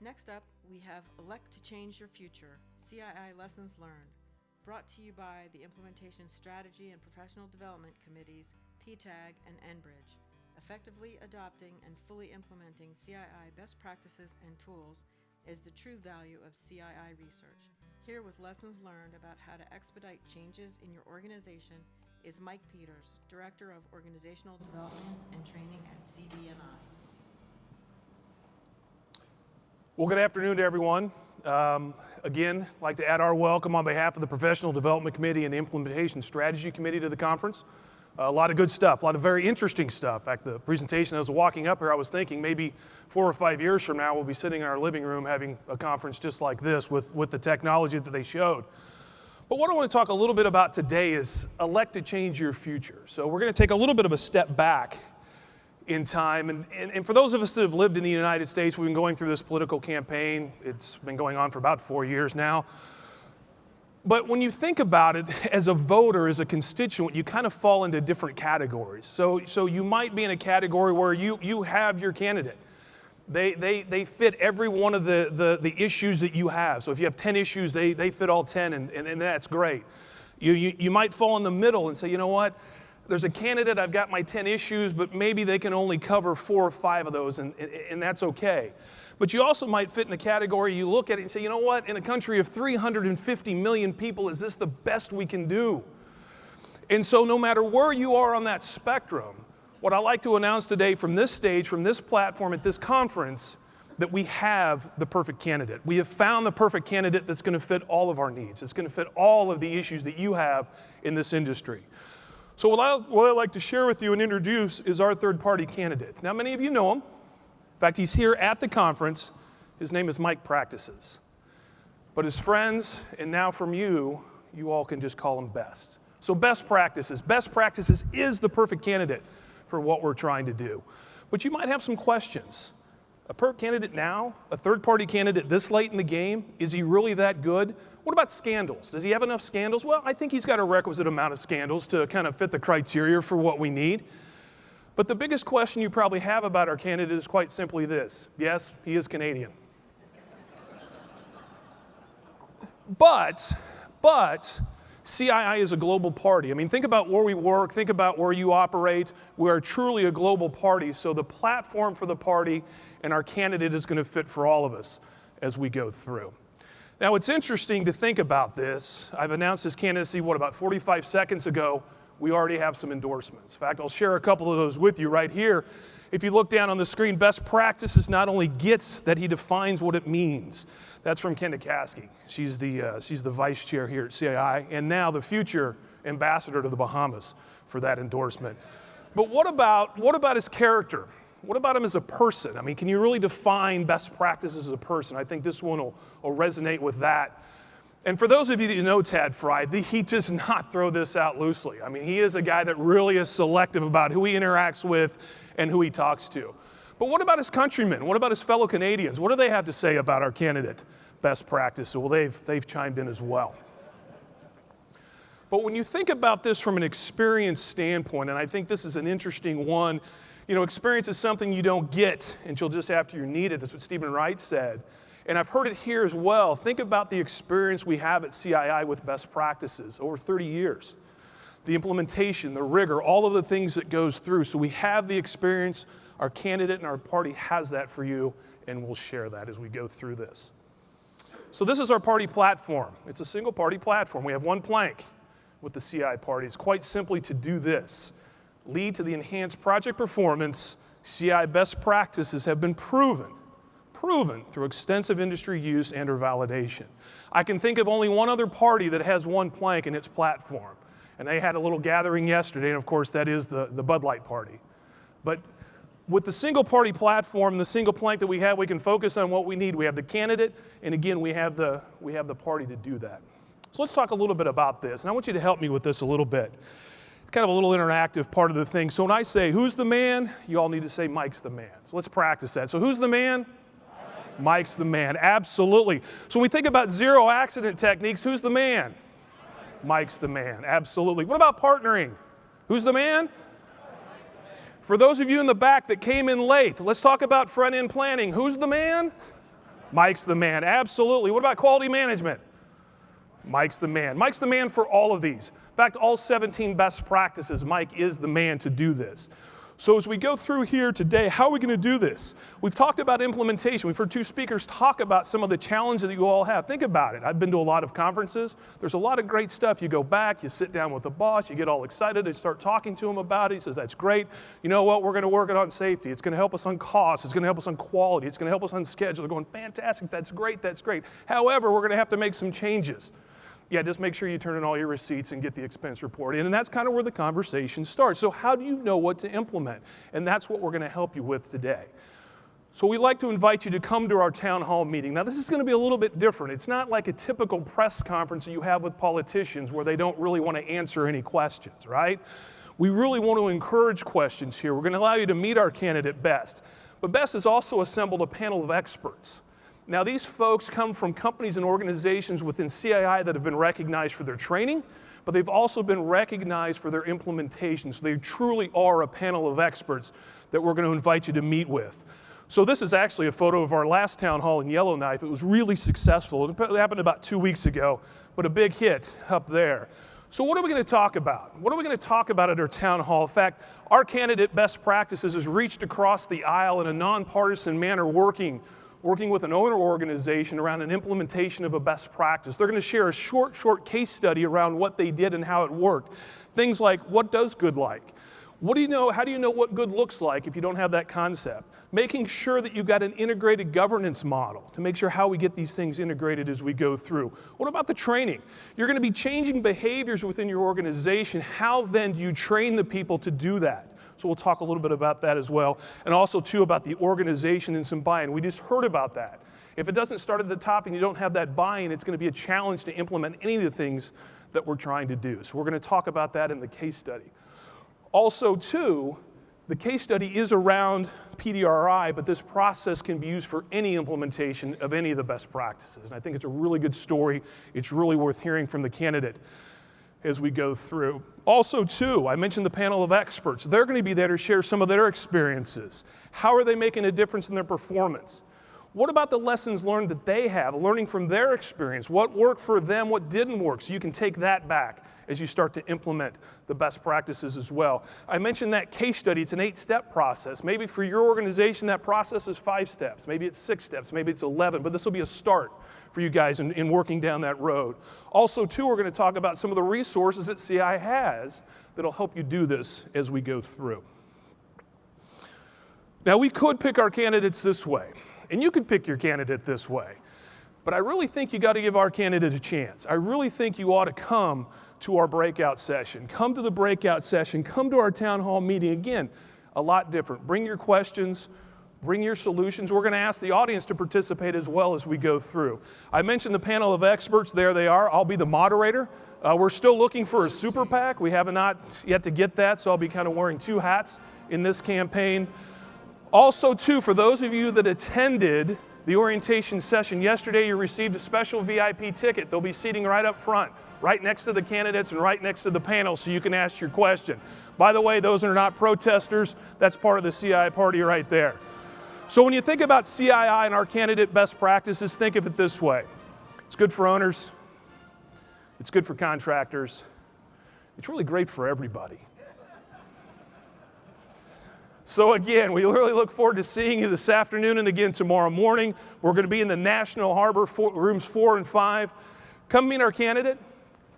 Next up, we have Elect to Change Your Future, CII Lessons Learned, brought to you by the Implementation Strategy and Professional Development Committees, PTAG and Enbridge, effectively adopting and fully implementing CII best practices and tools is the true value of CII research. Here with lessons learned about how to expedite changes in your organization is Mike Peters, Director of Organizational Development and Training at CB&I. Well, good afternoon to everyone. Again, I'd like to add our welcome on behalf of the Professional Development Committee and the Implementation Strategy Committee to the conference. A lot of good stuff, a lot of very interesting stuff. In fact, the presentation, I was walking up here, I was thinking maybe 4 or 5 years from now, we'll be sitting in our living room having a conference just like this with the technology that they showed. But what I want to talk a little bit about today is elect to change your future. So we're going to take a little bit of a step back in time. And for those of us that have lived in the United States, we've been going through this political campaign. It's been going on for about 4 years now. But when you think about it, as a voter, as a constituent, you kind of fall into different categories. So you might be in a category where you have your candidate. They fit every one of the issues that you have. So if you have 10 issues, they fit all 10, and that's great. You might fall in the middle and say, you know what? There's a candidate, I've got my 10 issues, but maybe they can only cover 4 or 5 of those, and that's okay. But you also might fit in a category, you look at it and say, you know what, in a country of 350 million people, is this the best we can do? And so no matter where you are on that spectrum, what I like to announce today from this stage, from this platform at this conference, that we have the perfect candidate. We have found the perfect candidate that's going to fit all of our needs. It's going to fit all of the issues that you have in this industry. So what I'd like to share with you and introduce is our third-party candidate. Now, many of you know him. In fact, he's here at the conference. His name is Mike Practices. But his friends, and now from you all can just call him Best. So Best Practices. Best Practices is the perfect candidate for what we're trying to do. But you might have some questions. A perfect candidate now? A third-party candidate this late in the game? Is he really that good? What about scandals? Does he have enough scandals? Well, I think he's got a requisite amount of scandals to kind of fit the criteria for what we need. But the biggest question you probably have about our candidate is quite simply this. Yes, he is Canadian. But CII is a global party. I mean, think about where we work, think about where you operate. We are truly a global party, so the platform for the party and our candidate is going to fit for all of us as we go through. Now, it's interesting to think about this. I've announced this candidacy, about 45 seconds ago. We already have some endorsements. In fact, I'll share a couple of those with you right here. If you look down on the screen, Best Practices not only gets that he defines what it means. That's from Ken Caskey. She's the vice chair here at CII, and now the future ambassador to the Bahamas for that endorsement. But what about his character? What about him as a person? I mean, can you really define Best Practices as a person? I think this one will resonate with that. And for those of you that know Tad Fry, he does not throw this out loosely. I mean, he is a guy that really is selective about who he interacts with and who he talks to. But what about his countrymen? What about his fellow Canadians? What do they have to say about our candidate, Best Practice? Well, they've chimed in as well. But when you think about this from an experience standpoint, and I think this is an interesting one, you know, experience is something you don't get until just after you need it. That's what Stephen Wright said. And I've heard it here as well. Think about the experience we have at CII with Best Practices over 30 years. The implementation, the rigor, all of the things that goes through. So we have the experience. Our candidate and our party has that for you, and we'll share that as we go through this. So this is our party platform. It's a single party platform. We have one plank with the CII party. It's quite simply to do this. Lead to the enhanced project performance. CII best practices have been proven through extensive industry use and or validation. I can think of only one other party that has one plank in its platform, and they had a little gathering yesterday, and of course that is the Bud Light party. But with the single party platform, the single plank that we have, we can focus on what we need. We have the candidate, and again, we have the party to do that. So let's talk a little bit about this, and I want you to help me with this a little bit. It's kind of a little interactive part of the thing. So when I say, who's the man? You all need to say, Mike's the man. So let's practice that. So who's the man? Mike's the man, absolutely. So when we think about zero accident techniques, who's the man? Mike's the man, absolutely. What about partnering? Who's the man? For those of you in the back that came in late, let's talk about front-end planning. Who's the man? Mike's the man. Absolutely. What about quality management? Mike's the man. Mike's the man for all of these. In fact, all 17 best practices, Mike is the man to do this. So as we go through here today, how are we going to do this? We've talked about implementation. We've heard two speakers talk about some of the challenges that you all have. Think about it. I've been to a lot of conferences. There's a lot of great stuff. You go back, you sit down with the boss, you get all excited, and start talking to him about it. He says, that's great. You know what? We're going to work it on safety. It's going to help us on cost. It's going to help us on quality. It's going to help us on schedule. They're going, fantastic. That's great. That's great. However, we're going to have to make some changes. Yeah, just make sure you turn in all your receipts and get the expense report in, and that's kind of where the conversation starts. So how do you know what to implement? And that's what we're going to help you with today. So we'd like to invite you to come to our town hall meeting. Now, this is going to be a little bit different. It's not like a typical press conference that you have with politicians where they don't really want to answer any questions, right? We really want to encourage questions here. We're going to allow you to meet our candidate Best. But Best has also assembled a panel of experts. Now, these folks come from companies and organizations within CII that have been recognized for their training, but they've also been recognized for their implementation. So they truly are a panel of experts that we're going to invite you to meet with. So this is actually a photo of our last town hall in Yellowknife. It was really successful. It happened about 2 weeks ago, but a big hit up there. So what are we going to talk about? What are we going to talk about at our town hall? In fact, our candidate Best Practices has reached across the aisle in a nonpartisan manner working with an owner organization around an implementation of a best practice. They're going to share a short case study around what they did and how it worked. Things like, what does good like? What do you know? How do you know what good looks like if you don't have that concept? Making sure that you've got an integrated governance model to make sure how we get these things integrated as we go through. What about the training? You're going to be changing behaviors within your organization. How then do you train the people to do that? So we'll talk a little bit about that as well. And also, too, about the organization and some buy-in. We just heard about that. If it doesn't start at the top and you don't have that buy-in, it's going to be a challenge to implement any of the things that we're trying to do. So we're going to talk about that in the case study. Also, too, the case study is around PDRI, but this process can be used for any implementation of any of the best practices. And I think it's a really good story. It's really worth hearing from the candidate as we go through. Also, too, I mentioned the panel of experts. They're going to be there to share some of their experiences. How are they making a difference in their performance? What about the lessons learned that they have, learning from their experience? What worked for them, what didn't work? So you can take that back as you start to implement the best practices as well. I mentioned that case study. It's an 8-step process. Maybe for your organization, that process is 5 steps. Maybe it's 6 steps. Maybe it's 11. But this will be a start for you guys in working down that road. Also, too, we're going to talk about some of the resources that CI has that'll help you do this as we go through. Now, we could pick our candidates this way, and you could pick your candidate this way. But I really think you got to give our candidate a chance. I really think you ought to come to our breakout session. Come to the breakout session. Come to our town hall meeting. Again, a lot different. Bring your questions. Bring your solutions. We're going to ask the audience to participate as well as we go through. I mentioned the panel of experts. There they are. I'll be the moderator. We're still looking for a super PAC. We have not yet to get that, so I'll be kind of wearing 2 hats in this campaign. Also, too, for those of you that attended the orientation session yesterday, you received a special VIP ticket. They'll be seating right up front, right next to the candidates and right next to the panel, so you can ask your question. By the way, those are not protesters. That's part of the CII party right there. So when you think about CII and our candidate best practices, think of it this way. It's good for owners. It's good for contractors. It's really great for everybody. So again, we really look forward to seeing you this afternoon and again tomorrow morning. We're going to be in the National Harbor rooms 4 and 5. Come meet our candidate.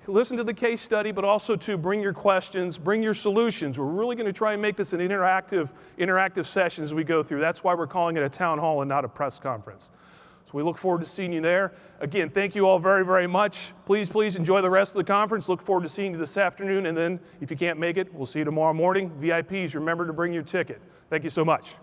Listen to the case study, but also to bring your questions, bring your solutions. We're really going to try and make this an interactive session as we go through. That's why we're calling it a town hall and not a press conference. So we look forward to seeing you there. Again, thank you all very, very much. Please enjoy the rest of the conference. Look forward to seeing you this afternoon. And then if you can't make it, we'll see you tomorrow morning. VIPs, remember to bring your ticket. Thank you so much.